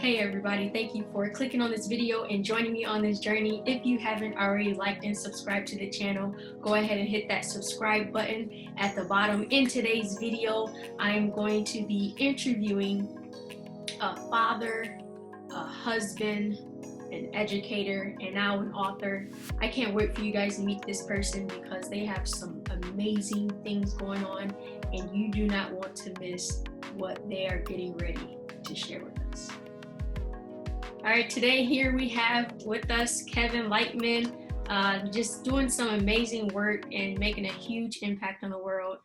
Hey everybody, thank you for clicking on this video and joining me on this journey. If you haven't already liked and subscribed to the channel, go ahead and hit that subscribe button at the bottom. In today's video, I am going to be interviewing a father, a husband, an educator, and now an author. I can't wait for you guys to meet this person because they have some amazing things going on and you do not want to miss what they are getting ready to share with us. All right, today here we have with us Kevin Leichtman, just doing some amazing work and making a huge impact on the world.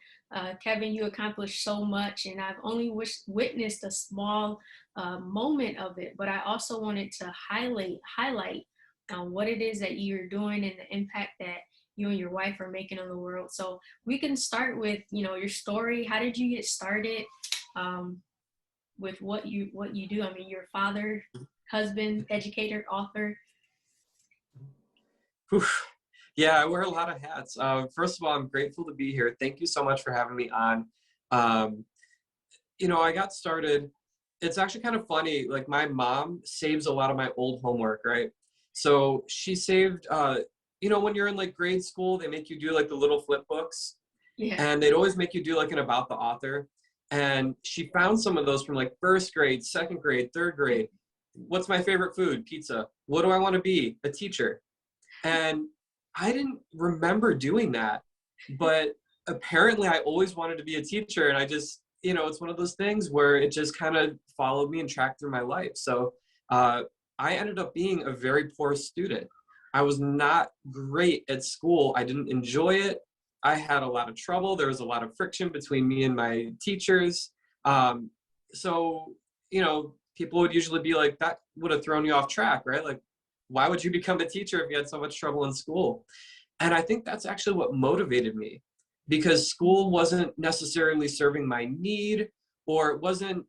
Kevin, you accomplished so much, and I've only witnessed a small moment of it, but I also wanted to highlight what it is that you're doing and the impact that you and your wife are making on the world. So we can start with, your story. How did you get started with what you do? I mean, your father, husband, educator, author. Whew. Yeah, I wear a lot of hats. First of all, I'm grateful to be here. Thank you so much for having me on. I got started, it's actually kind of funny, like my mom saves a lot of my old homework, right? So she saved, when you're in like grade school, they make you do like the little flip books. Yeah. And they'd always make you do like an about the author. And she found some of those from like first grade, second grade, third grade. What's my favorite food? Pizza. What do I want to be? A teacher. And I didn't remember doing that, but apparently I always wanted to be a teacher. And I just, it's one of those things where it just kind of followed me and tracked through my life. So I ended up being a very poor student. I was not great at school. I didn't enjoy it. I had a lot of trouble. There was a lot of friction between me and my teachers. People would usually be like, that would have thrown you off track, right? Like, why would you become a teacher if you had so much trouble in school? And I think that's actually what motivated me, because school wasn't necessarily serving my need, or it wasn't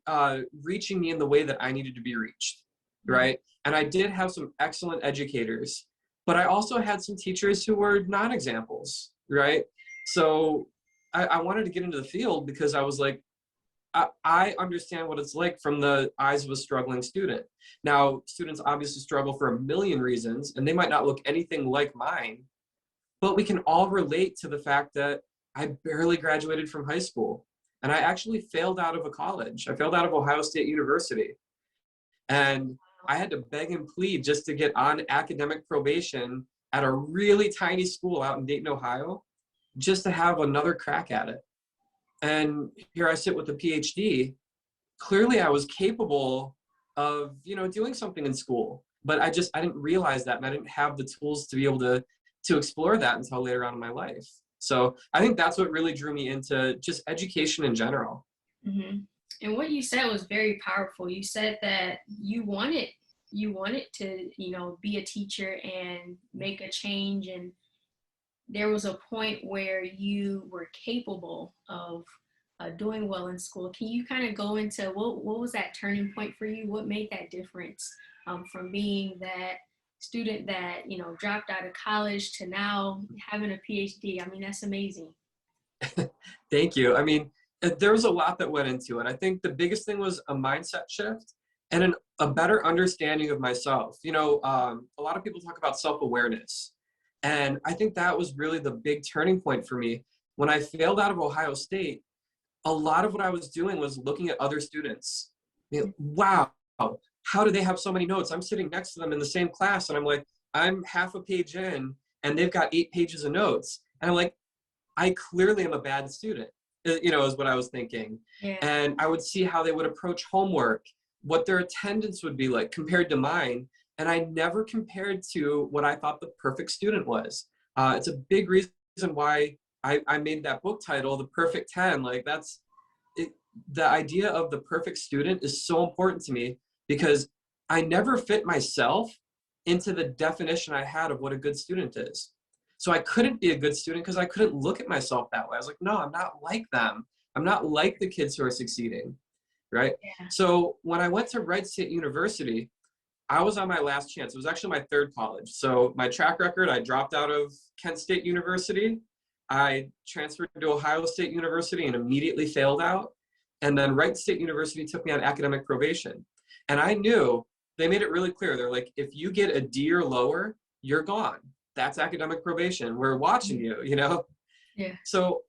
reaching me in the way that I needed to be reached, right? And I did have some excellent educators, but I also had some teachers who were non-examples, right? So I wanted to get into the field because I was like, I understand what it's like from the eyes of a struggling student. Now, students obviously struggle for a million reasons, and they might not look anything like mine, but we can all relate to the fact that I barely graduated from high school, and I actually failed out of a college. I failed out of Ohio State University, and I had to beg and plead just to get on academic probation at a really tiny school out in Dayton, Ohio, just to have another crack at it. And here I sit with a PhD. Clearly I was capable of, doing something in school, but I didn't realize that, and I didn't have the tools to be able to explore that until later on in my life. So I think that's what really drew me into just education in general. Mm-hmm. And what you said was very powerful. You said that you wanted to, be a teacher and make a change, and there was a point where you were capable of doing well in school. Can you kind of go into what was that turning point for you? What made that difference from being that student that, dropped out of college to now having a PhD? I mean, that's amazing. Thank you. I mean, there was a lot that went into it. I think the biggest thing was a mindset shift and a better understanding of myself. A lot of people talk about self-awareness. And I think that was really the big turning point for me. When I failed out of Ohio State, a lot of what I was doing was looking at other students. Wow, how do they have so many notes? I'm sitting next to them in the same class, and I'm like, I'm half a page in, and they've got 8 pages of notes. And I'm like, I clearly am a bad student, is what I was thinking. Yeah. And I would see how they would approach homework, what their attendance would be like compared to mine. And I never compared to what I thought the perfect student was. It's a big reason why I made that book title, The Perfect 10. Like the idea of the perfect student is so important to me, because I never fit myself into the definition I had of what a good student is. So I couldn't be a good student because I couldn't look at myself that way. I was like, no, I'm not like them. I'm not like the kids who are succeeding, right? Yeah. So when I went to Wright State University, I was on my last chance. It was actually my third college. So my track record, I dropped out of Kent State University. I transferred to Ohio State University and immediately failed out. And then Wright State University took me on academic probation. And I knew, they made it really clear. They're like, if you get a D or lower, you're gone. That's academic probation. We're watching you, you know? Yeah. So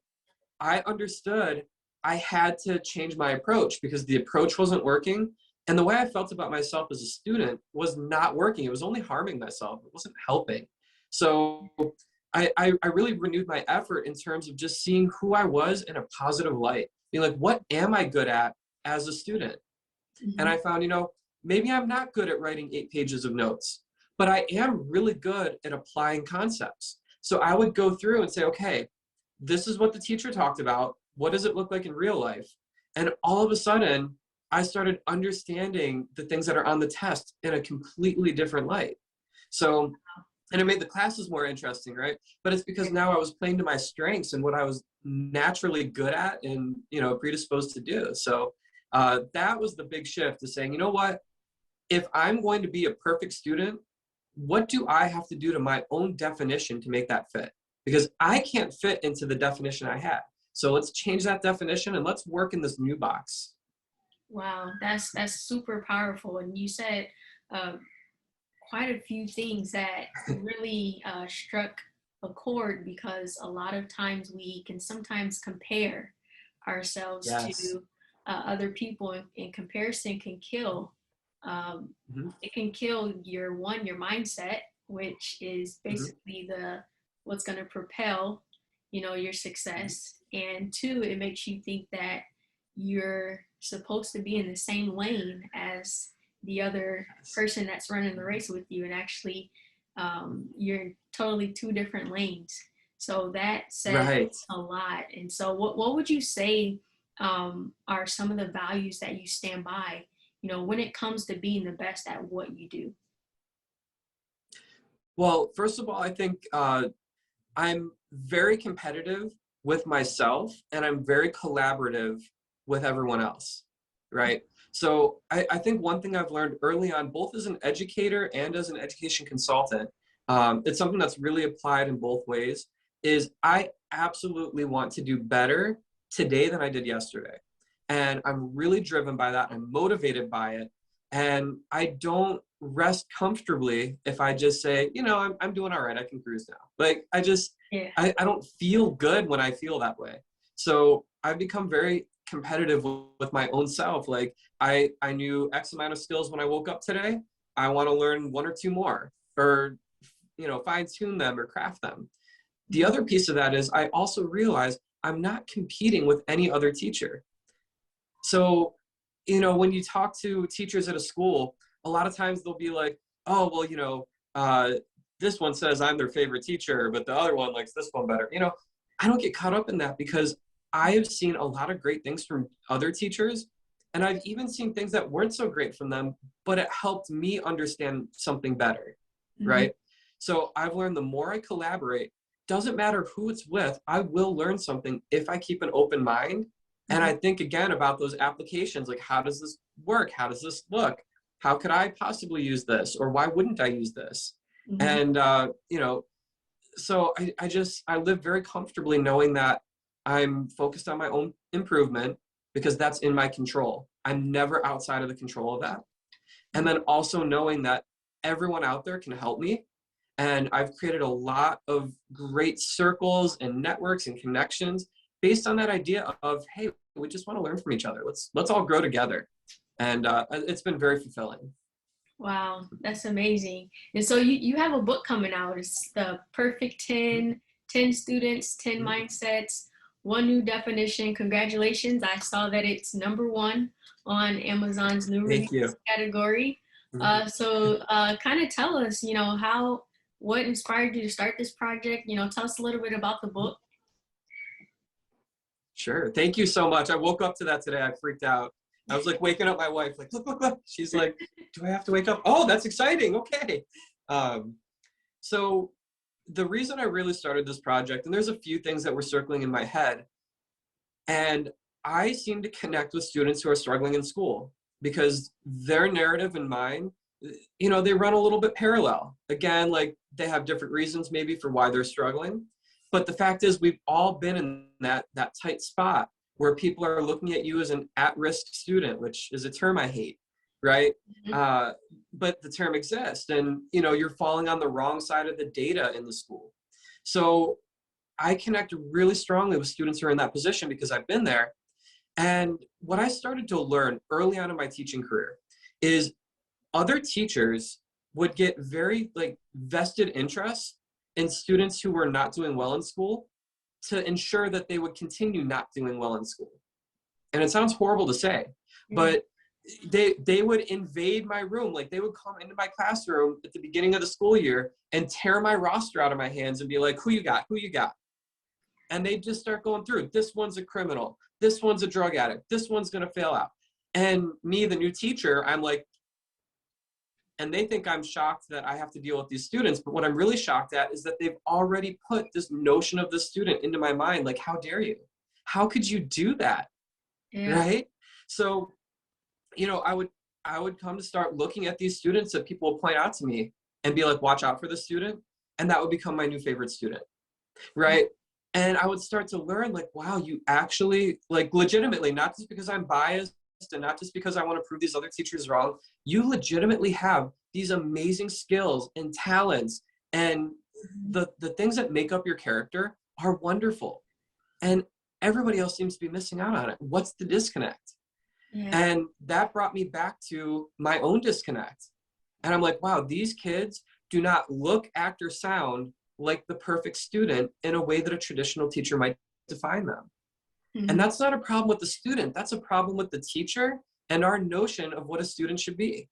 I understood I had to change my approach because the approach wasn't working. And the way I felt about myself as a student was not working. It was only harming myself. It wasn't helping. So I really renewed my effort in terms of just seeing who I was in a positive light. Being like, what am I good at as a student? Mm-hmm. And I found, you know, maybe I'm not good at writing 8 pages of notes, but I am really good at applying concepts. So I would go through and say, okay, this is what the teacher talked about. What does it look like in real life? And all of a sudden, I started understanding the things that are on the test in a completely different light. So, and it made the classes more interesting, right? But it's because now I was playing to my strengths and what I was naturally good at and, you know, predisposed to do. So that was the big shift, to saying, you know what, if I'm going to be a perfect student, what do I have to do to my own definition to make that fit? Because I can't fit into the definition I had. So let's change that definition and let's work in this new box. Wow, that's super powerful. And you said quite a few things that really struck a chord, because a lot of times we can sometimes compare ourselves to other people, and comparison can kill. It can kill your mindset, which is basically what's going to propel, you know, your success. And 2, it makes you think that you're supposed to be in the same lane as the other person that's running the race with you, and actually you're in totally 2 different lanes. So that says a lot. And so what would you say are some of the values that you stand by, you know, when it comes to being the best at what you do? Well, first of all, I think I'm very competitive with myself, and I'm very collaborative with everyone else, right? So I think one thing I've learned early on, both as an educator and as an education consultant, it's something that's really applied in both ways, is I absolutely want to do better today than I did yesterday. And I'm really driven by that. I'm motivated by it. And I don't rest comfortably if I just say, you know, I'm doing all right, I can cruise now. Like, I don't feel good when I feel that way. So I've become very competitive with my own self. Like, I knew X amount of skills when I woke up today. I want to learn 1 or 2 more, or, you know, fine tune them or craft them. The other piece of that is I also realize I'm not competing with any other teacher. So, you know, when you talk to teachers at a school, a lot of times they'll be like, oh, well, you know, this one says I'm their favorite teacher, but the other one likes this one better. You know, I don't get caught up in that, because I have seen a lot of great things from other teachers, and I've even seen things that weren't so great from them, but it helped me understand something better, right? So I've learned the more I collaborate, doesn't matter who it's with, I will learn something if I keep an open mind. And I think again about those applications, like, how does this work? How does this look? How could I possibly use this? Or why wouldn't I use this? And, you know, so I live very comfortably knowing that I'm focused on my own improvement, because that's in my control. I'm never outside of the control of that. And then also knowing that everyone out there can help me. And I've created a lot of great circles and networks and connections based on that idea of, hey, we just want to learn from each other. Let's all grow together. And it's been very fulfilling. Wow, that's amazing. And so you have a book coming out. It's the Perfect 10 Students, 10 Mindsets, 1 New Definition. Congratulations. I saw that it's #1 on Amazon's new release category. So kind of tell us, you know, what inspired you to start this project? You know, tell us a little bit about the book. Sure. Thank you so much. I woke up to that today. I freaked out. I was like waking up my wife, like, look. She's like, do I have to wake up? Oh, that's exciting. Okay. So the reason I really started this project, and there's a few things that were circling in my head, and I seem to connect with students who are struggling in school, because their narrative and mine, you know, they run a little bit parallel. Again, like, they have different reasons maybe for why they're struggling. But the fact is, we've all been in that tight spot where people are looking at you as an at-risk student, which is a term I hate, right? But the term exists, and you're falling on the wrong side of the data in the school. So I connect really strongly with students who are in that position because I've been there. And what I started to learn early on in my teaching career is other teachers would get very vested interest in students who were not doing well in school to ensure that they would continue not doing well in school. And it sounds horrible to say, but they would invade my room. Like, they would come into my classroom at the beginning of the school year and tear my roster out of my hands and be like, who you got? And they'd just start going through, this one's a criminal, this one's a drug addict, this one's gonna fail out. And me, the new teacher, I'm like, and they think I'm shocked that I have to deal with these students, but what I'm really shocked at is that they've already put this notion of the student into my mind. Like, how dare you? How could you do that? Right? So, I would come to start looking at these students that people would point out to me and be like, watch out for the student. And that would become my new favorite student, right? And I would start to learn, like, wow, you actually, legitimately, not just because I'm biased and not just because I want to prove these other teachers wrong, you legitimately have these amazing skills and talents, and the things that make up your character are wonderful. And everybody else seems to be missing out on it. What's the disconnect? And that brought me back to my own disconnect. And I'm like, wow, these kids do not look, act, or sound like the perfect student in a way that a traditional teacher might define them. And that's not a problem with the student. That's a problem with the teacher and our notion of what a student should be.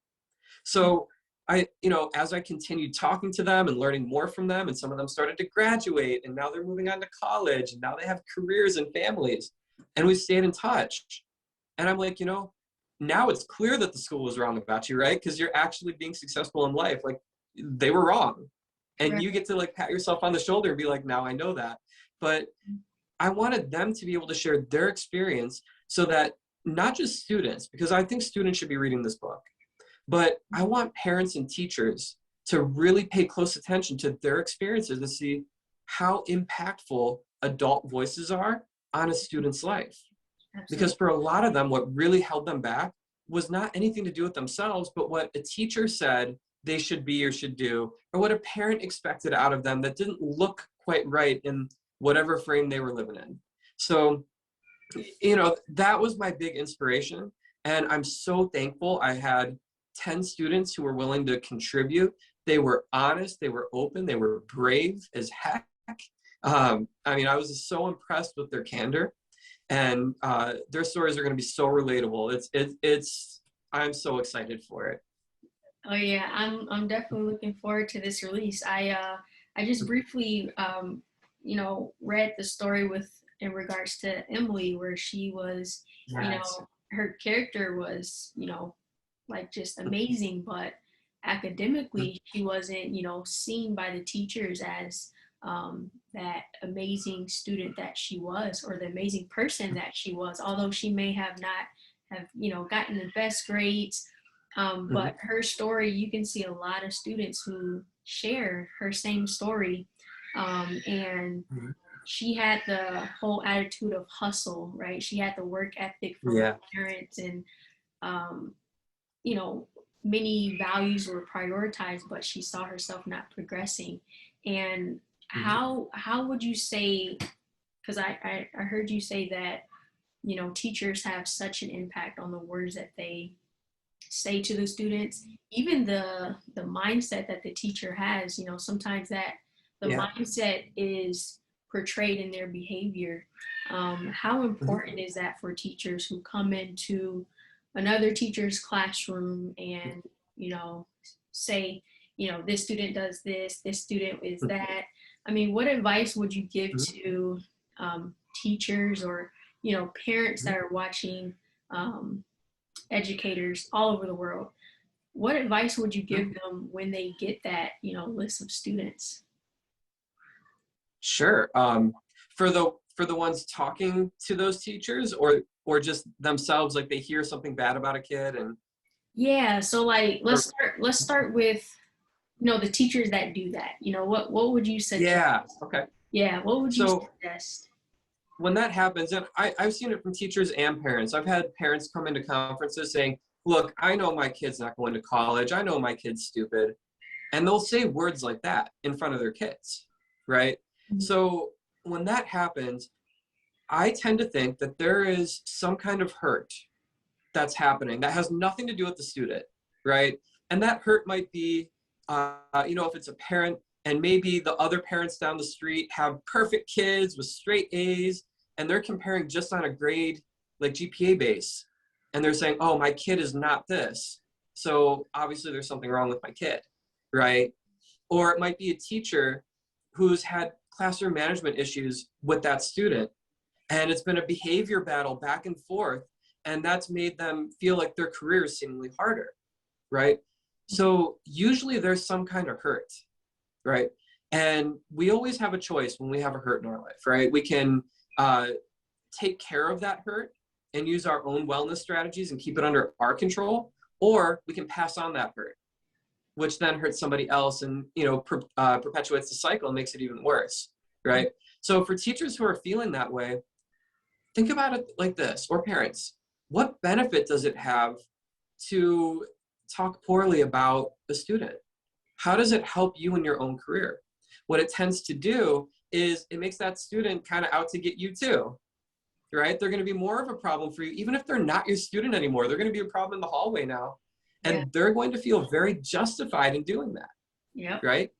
So as I continued talking to them and learning more from them, and some of them started to graduate, and now they're moving on to college, and now they have careers and families, and we stayed in touch. And I'm like, now it's clear that the school was wrong about you, right? Because you're actually being successful in life. Like, they were wrong. And you get to pat yourself on the shoulder and be like, now I know that. But I wanted them to be able to share their experience so that not just students, because I think students should be reading this book, but I want parents and teachers to really pay close attention to their experiences and see how impactful adult voices are on a student's life. Absolutely. Because for a lot of them, what really held them back was not anything to do with themselves, but what a teacher said they should be or should do, or what a parent expected out of them that didn't look quite right in whatever frame they were living in. So, that was my big inspiration. And I'm so thankful I had 10 students who were willing to contribute. They were honest, they were open, they were brave as heck. I was just so impressed with their candor. And their stories are going to be so relatable. I'm so excited for it. Oh yeah, I'm definitely looking forward to this release. I just briefly read the story in regards to Emily, where she was, her character was, just amazing, but academically she wasn't, seen by the teachers as that amazing student that she was, or the amazing person that she was, although she may have not have, gotten the best grades. But her story, you can see a lot of students who share her same story. And she had the whole attitude of hustle, right? She had the work ethic from her parents, and, many values were prioritized, but she saw herself not progressing. And how would you say, because I heard you say that, teachers have such an impact on the words that they say to the students, even the mindset that the teacher has, sometimes that the mindset is portrayed in their behavior. How important is that for teachers who come into another teacher's classroom and, say, this student does this student is that? What advice would you give to teachers or, parents that are watching, educators all over the world? What advice would you give them when they get that, list of students? Sure. For the ones talking to those teachers, or just themselves, like they hear something bad about a kid and. Yeah. So let's start with, the teachers that do that. What would you suggest? Yeah. Okay. Yeah. What would you suggest? when that happens, and I've seen it from teachers and parents. I've had parents come into conferences saying, look, I know my kid's not going to college. I know my kid's stupid. And they'll say words like that in front of their kids, right? So when that happens, I tend to think that there is some kind of hurt that's happening that has nothing to do with the student, right? And that hurt might be, if it's a parent and maybe the other parents down the street have perfect kids with straight A's, and they're comparing just on a grade, like GPA base. And they're saying, oh, my kid is not this. So obviously there's something wrong with my kid, right? Or it might be a teacher who's had classroom management issues with that student. And it's been a behavior battle back and forth. And that's made them feel like their career is seemingly harder, right? So usually there's some kind of hurt, right? And we always have a choice when we have a hurt in our life, right? We can take care of that hurt and use our own wellness strategies and keep it under our control, or we can pass on that hurt, which then hurts somebody else and, perpetuates the cycle and makes it even worse, right? So for teachers who are feeling that way, think about it like this, or parents. What benefit does it have to talk poorly about a student? How does it help you in your own career? What it tends to do is it makes that student kind of out to get you too, right? They're going to be more of a problem for you, even if they're not your student anymore. They're going to be a problem in the hallway now. And they're going to feel very justified in doing that, right?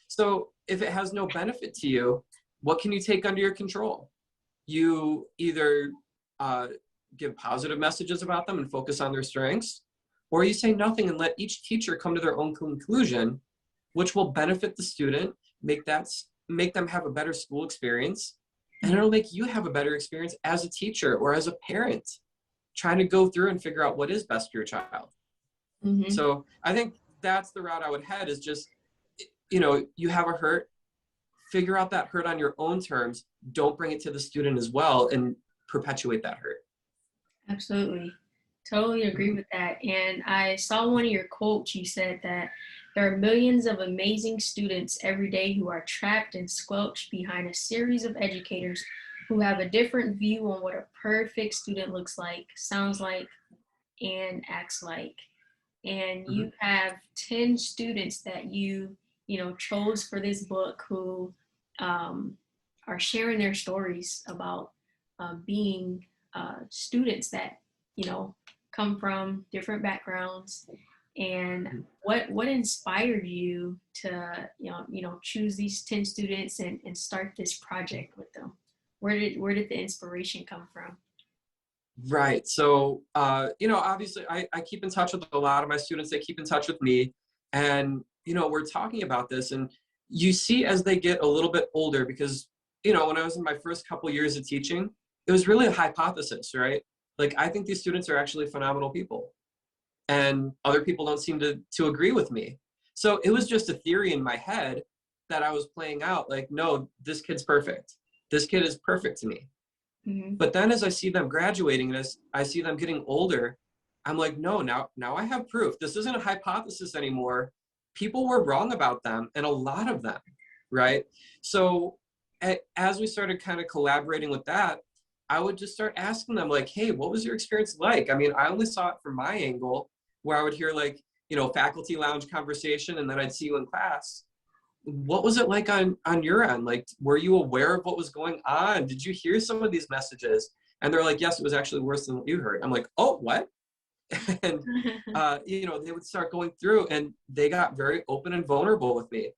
So if it has no benefit to you, what can you take under your control? You either give positive messages about them and focus on their strengths, or you say nothing and let each teacher come to their own conclusion, which will benefit the student, make them have a better school experience, and it'll make you have a better experience as a teacher or as a parent, trying to go through and figure out what is best for your child. So I think that's the route I would head, is just, you have a hurt, figure out that hurt on your own terms. Don't bring it to the student as well and perpetuate that hurt. Absolutely. Totally agree with that. And I saw one of your quotes. You said that there are millions of amazing students every day who are trapped and squelched behind a series of educators who have a different view on what a perfect student looks like, sounds like, and acts like. And you have 10 students that you chose for this book who are sharing their stories about being students that come from different backgrounds. And what inspired you to choose these 10 students and start this project with them? Where did the inspiration come from? Right. So, obviously I keep in touch with a lot of my students. They keep in touch with me, and, we're talking about this, and you see as they get a little bit older, because, when I was in my first couple years of teaching, it was really a hypothesis, right? Like, I think these students are actually phenomenal people, and other people don't seem to agree with me. So it was just a theory in my head that I was playing out, like, no, this kid's perfect. This kid is perfect to me. But then as I see them graduating, and as I see them getting older, I'm like, no, now I have proof. This isn't a hypothesis anymore. People were wrong about them, and a lot of them, right? So as we started kind of collaborating with that, I would just start asking them, like, hey, what was your experience like? I mean, I only saw it from my angle, where I would hear, like, faculty lounge conversation, and then I'd see you in class. What was it like on your end? Like, were you aware of what was going on? Did you hear some of these messages? And they're like, yes, it was actually worse than what you heard. I'm like, oh, what? And, they would start going through, and they got very open and vulnerable with me.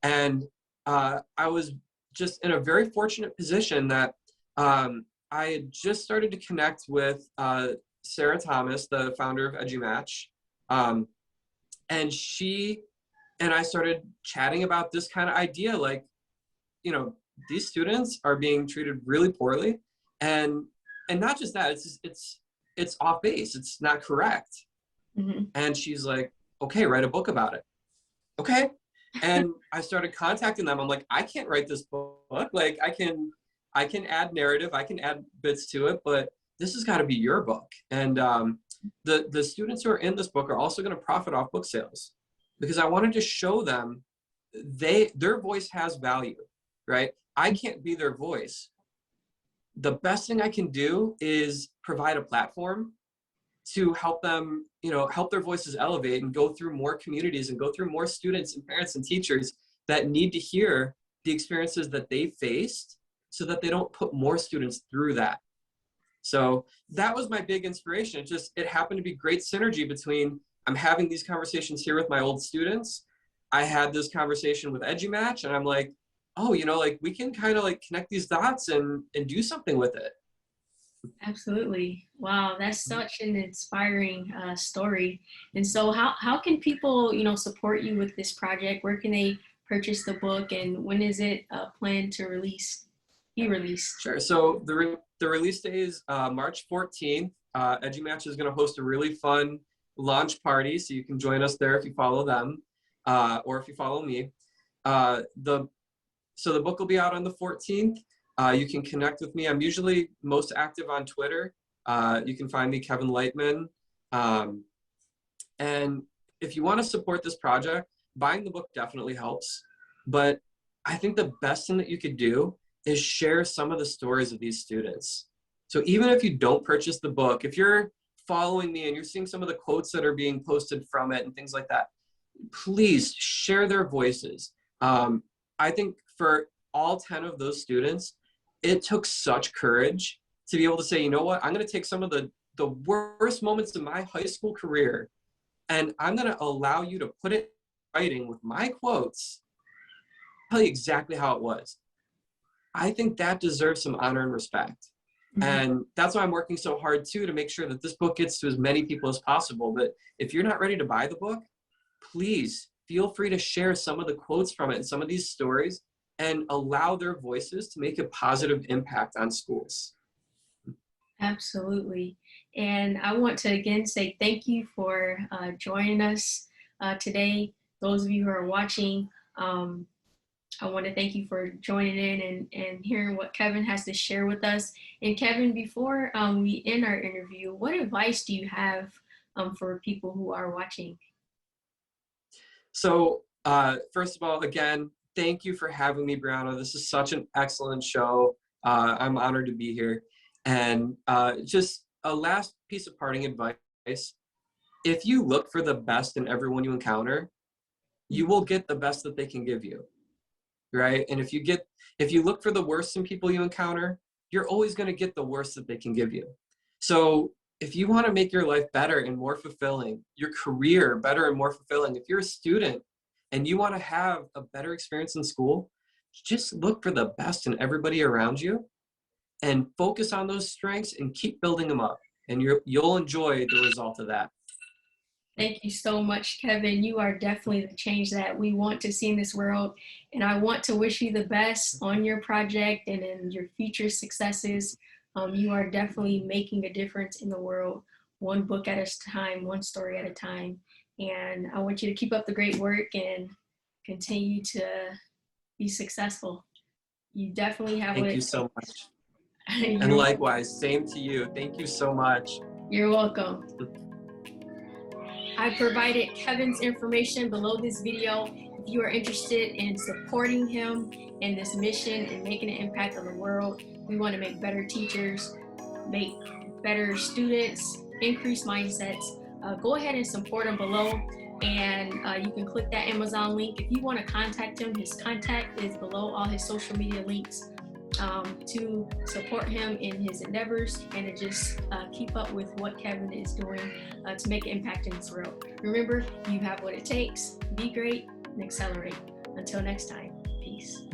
And I was just in a very fortunate position that I had just started to connect with Sarah Thomas, the founder of EduMatch. And she and I started chatting about this kind of idea, like, these students are being treated really poorly, and not just that, it's off base, it's not correct. And she's like, okay, write a book about it. Okay. And I started contacting them. I'm like, I can't write this book. Like, I can add narrative, I can add bits to it, but this has got to be your book. And the students who are in this book are also going to profit off book sales, because I wanted to show them their voice has value, right? I can't be their voice. the best thing I can do is provide a platform to help them, help their voices elevate and go through more communities and go through more students and parents and teachers that need to hear the experiences that they faced so that they don't put more students through that. So that was my big inspiration. It happened to be great synergy between I'm having these conversations here with my old students. I had this conversation with EduMatch, and I'm like, oh, we can kind of connect these dots and do something with it. Absolutely. Wow, that's such an inspiring story. And so how can people, support you with this project? Where can they purchase the book, and when is it planned to be released? Sure. So the release day is March 14th. EduMatch is going to host a really fun launch party, so you can join us there if you follow them or if you follow me. So the book will be out on the 14th. You can connect with me. I'm usually most active on Twitter. You can find me, Kevin Leichtman. And if you want to support this project, buying the book definitely helps. But I think the best thing that you could do is share some of the stories of these students. So even if you don't purchase the book, if you're following me and you're seeing some of the quotes that are being posted from it and things like that, please share their voices. I think for all 10 of those students, it took such courage to be able to say, you know what, I'm going to take some of the worst moments in my high school career, and I'm going to allow you to put it in writing with my quotes, tell you exactly how it was. I think that deserves some honor and respect. Mm-hmm. And that's why I'm working so hard too, to make sure that this book gets to as many people as possible. But if you're not ready to buy the book, please feel free to share some of the quotes from it and some of these stories and allow their voices to make a positive impact on schools. Absolutely. And I want to again say thank you for joining us today. Those of you who are watching, I want to thank you for joining in and hearing what Kevin has to share with us. And Kevin, before we end our interview, what advice do you have for people who are watching? So first of all, again, thank you for having me, Brianna. This is such an excellent show. I'm honored to be here. And just a last piece of parting advice. If you look for the best in everyone you encounter, you will get the best that they can give you, right? And if you look for the worst in people you encounter, you're always going to get the worst that they can give you. So if you want to make your life better and more fulfilling, your career better and more fulfilling, if you're a student and you want to have a better experience in school, just look for the best in everybody around you and focus on those strengths and keep building them up. And you'll enjoy the result of that. Thank you so much, Kevin. You are definitely the change that we want to see in this world. And I want to wish you the best on your project and in your future successes. You are definitely making a difference in the world, one book at a time, one story at a time. And I want you to keep up the great work and continue to be successful. You definitely have Thank you so much. And likewise, same to you. Thank you so much. You're welcome. I provided Kevin's information below this video. If you are interested in supporting him in this mission and making an impact on the world, we want to make better teachers, make better students, increase mindsets. Go ahead and support him below, and you can click that Amazon link. If you want to contact him, his contact is below all his social media links to support him in his endeavors and to just keep up with what Kevin is doing to make an impact in this world. Remember, you have what it takes. Be great and accelerate. Until next time, peace.